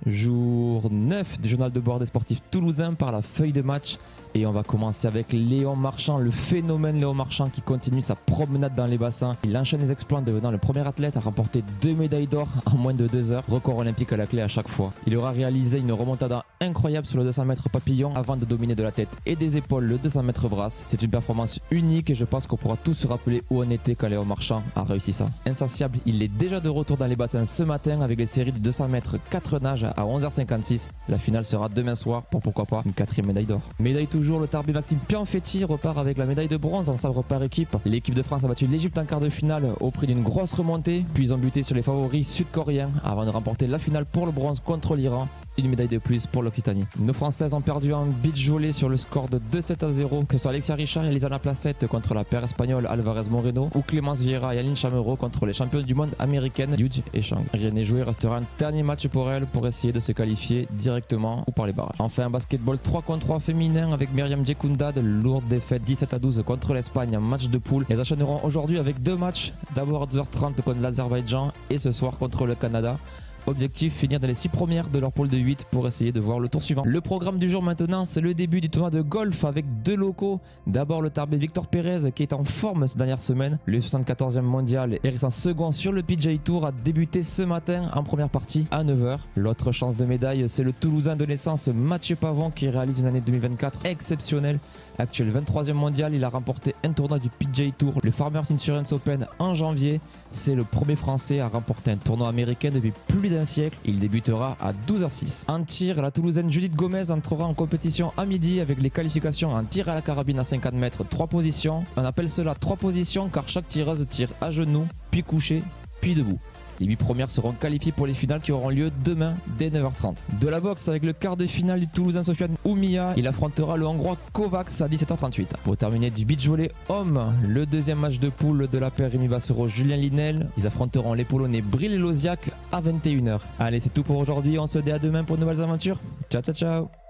Jour 9 du journal de bord des sportifs toulousains par la feuille de match. Et on va commencer avec Léon Marchand, le phénomène Léon Marchand qui continue sa promenade dans les bassins. Il enchaîne les exploits en devenant le premier athlète à remporter 2 médailles d'or en moins de 2 heures. Record olympique à la clé à chaque fois. Il aura réalisé une remontada incroyable sur le 200 mètres papillon avant de dominer de la tête et des épaules le 200 mètres brasse. C'est une performance unique et je pense qu'on pourra tous se rappeler où on était quand Léon Marchand a réussi ça. Insatiable, il est déjà de retour dans les bassins ce matin avec les séries du 200 mètres 4 nages à 11h56. La finale sera demain soir pour pourquoi pas une 4e médaille d'or. Médaille toujours, le Tarbé Maxime Pianfetti repart avec la médaille de bronze en sabre par équipe. L'équipe de France a battu l'Égypte en quart de finale au prix d'une grosse remontée, puis ils ont buté sur les favoris sud-coréens avant de remporter la finale pour le bronze contre l'Iran. Une médaille de plus pour l'Occitanie. Nos Françaises ont perdu en beach volley sur le score de 2-7-0, que ce soit Alexia Richard et Elisana Placette contre la paire espagnole Alvarez Moreno ou Clémence Vieira et Aline Chamereau contre les championnes du monde américaines Yuj et Chang. Rien n'est joué, restera un dernier match pour elles pour essayer de se qualifier directement ou par les barrages. Enfin, un basketball 3 contre 3 féminin avec Myriam Djekounda, de lourde défaite 17-12 contre l'Espagne en match de poule. Elles enchaîneront aujourd'hui avec 2 matchs, d'abord à 12h30 contre l'Azerbaïdjan et ce soir contre le Canada. Objectif, finir dans les 6 premières de leur poule de 8 pour essayer de voir le tour suivant. Le programme du jour maintenant, c'est le début du tournoi de golf avec 2 locaux. D'abord le Tarbé Victor Pérez qui est en forme cette dernière semaine. Le 74e mondial et restant second sur le PGA Tour a débuté ce matin en première partie à 9h. L'autre chance de médaille, c'est le Toulousain de naissance Mathieu Pavon qui réalise une année 2024 exceptionnelle. Actuel 23e mondial, il a remporté un tournoi du PGA Tour, le Farmers Insurance Open en janvier. C'est le premier français à remporter un tournoi américain depuis plus d'un siècle. Il débutera à 12h06. En tir, la Toulousaine Judith Gomez entrera en compétition à midi avec les qualifications en tir à la carabine à 50 mètres, 3 positions. On appelle cela 3 positions car chaque tireuse tire à genoux, puis couché, puis debout. Les 8 premières seront qualifiées pour les finales qui auront lieu demain dès 9h30. De la boxe avec le quart de finale du Toulousain Sofiane Oumia. Il affrontera le Hongrois Kovacs à 17h38. Pour terminer du beach volley homme, le deuxième match de poule de la paire Rémi Bassero Julien Linel. Ils affronteront les Polonais Bril et Loziak à 21h. Allez, c'est tout pour aujourd'hui. On se dit à demain pour de nouvelles aventures. Ciao ciao ciao.